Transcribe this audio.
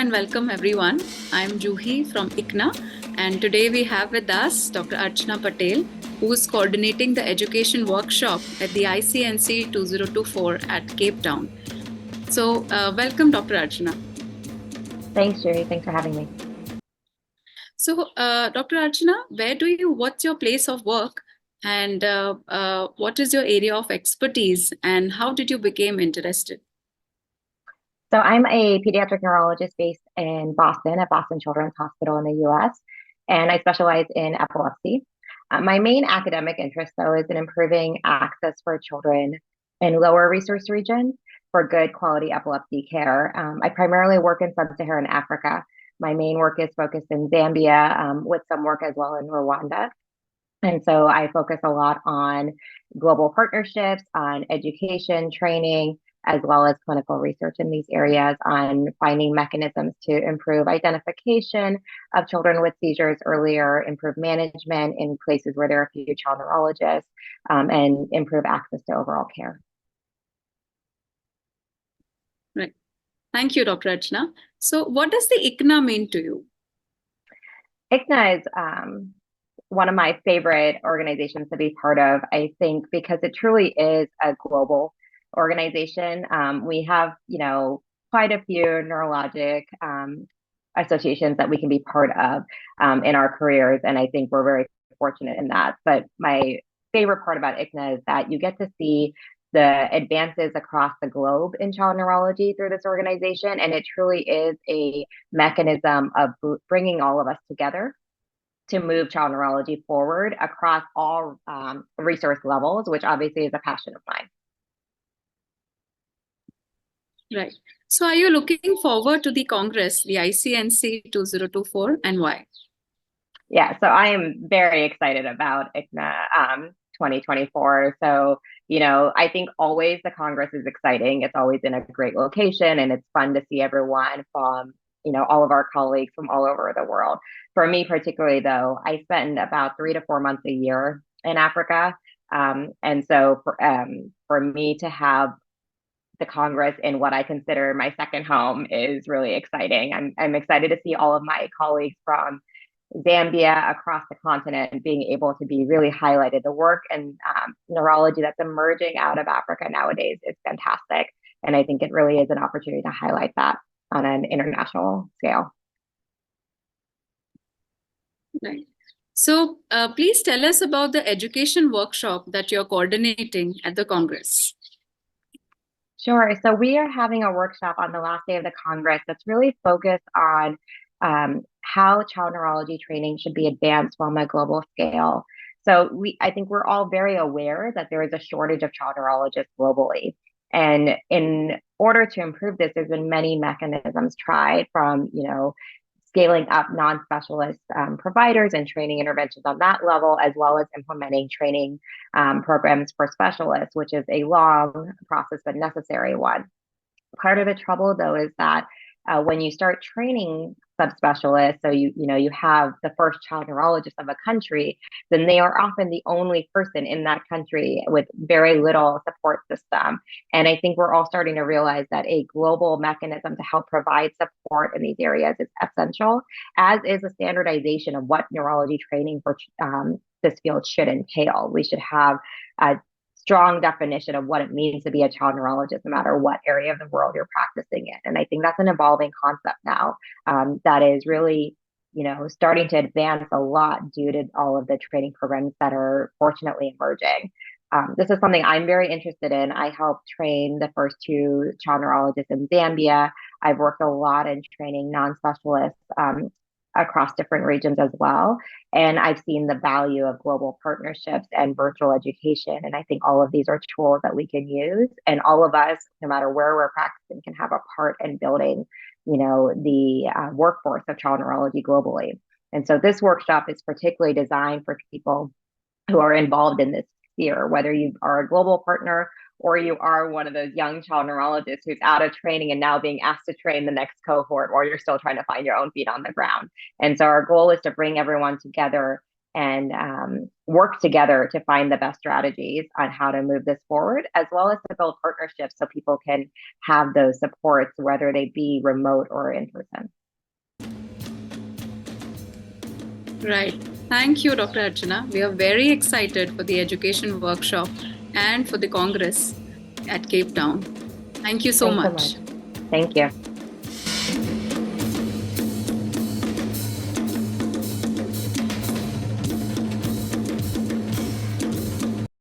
and welcome everyone. I'm Juhi from ICNA, and today we have with us Dr. Archana Patel, who is coordinating the education workshop at the ICNC2024 at Cape Town. So welcome Dr. Archana. Thanks, Juhi. Thanks for having me. So Dr. Archana, what's your place of work, and what is your area of expertise, and how did you become interested? So I'm a pediatric neurologist based in Boston at Boston Children's Hospital in the US, and I specialize in epilepsy. My main academic interest, though, is in improving access for children in lower resource regions for good quality epilepsy care. I primarily work in sub-Saharan Africa. My main work is focused in Zambia, with some work as well in Rwanda. And so I focus a lot on global partnerships, on education, training, as well as clinical research in these areas on finding mechanisms to improve identification of children with seizures earlier, improve management in places where there are few child neurologists, and improve access to overall care. Right. Thank you, Dr. Archana. So what does the ICNA mean to you? ICNA is one of my favorite organizations to be part of, I think, because it truly is a global organization. We have, quite a few neurologic associations that we can be part of in our careers, and I think we're very fortunate in that. But my favorite part about ICNA is that you get to see the advances across the globe in child neurology through this organization, and it truly is a mechanism of bringing all of us together to move child neurology forward across all resource levels, which obviously is a passion of mine. Right. So are you looking forward to the Congress, the ICNC 2024, and why? Yeah, so I am very excited about ICNA 2024. So, I think always the Congress is exciting. It's always in a great location, and it's fun to see everyone from, all of our colleagues from all over the world. For me particularly, though, I spend about 3 to 4 months a year in Africa. And so for me to have the Congress in what I consider my second home is really exciting. I'm excited to see all of my colleagues from Zambia across the continent being able to be really highlighted. The work and neurology that's emerging out of Africa nowadays is fantastic. And I think it really is an opportunity to highlight that on an international scale. Right. So please tell us about the education workshop that you're coordinating at the Congress. Sure. So we are having a workshop on the last day of the Congress that's really focused on how child neurology training should be advanced on a global scale. So I think we're all very aware that there is a shortage of child neurologists globally. And in order to improve this, there's been many mechanisms tried from, scaling up non-specialist providers and training interventions on that level, as well as implementing training programs for specialists, which is a long process but necessary one. Part of the trouble, though, is that when you start training subspecialists, so you have the first child neurologist of a country, then they are often the only person in that country with very little support system. And I think we're all starting to realize that a global mechanism to help provide support in these areas is essential, as is a standardization of what neurology training for this field should entail. We should have a strong definition of what it means to be a child neurologist, no matter what area of the world you're practicing in. And I think that's an evolving concept now that is really, starting to advance a lot due to all of the training programs that are fortunately emerging. This is something I'm very interested in. I helped train the first 2 child neurologists in Zambia. I've worked a lot in training non-specialists across different regions as well. And I've seen the value of global partnerships and virtual education. And I think all of these are tools that we can use. And all of us, no matter where we're practicing, can have a part in building, the workforce of child neurology globally. And so this workshop is particularly designed for people who are involved in this sphere, whether you are a global partner or you are one of those young child neurologists who's out of training and now being asked to train the next cohort, or you're still trying to find your own feet on the ground. And so our goal is to bring everyone together and work together to find the best strategies on how to move this forward, as well as to build partnerships so people can have those supports, whether they be remote or in person. Right. Thank you, Dr. Archana. We are very excited for the education workshop and for the Congress at Cape Town. Thank you so much. Thank you.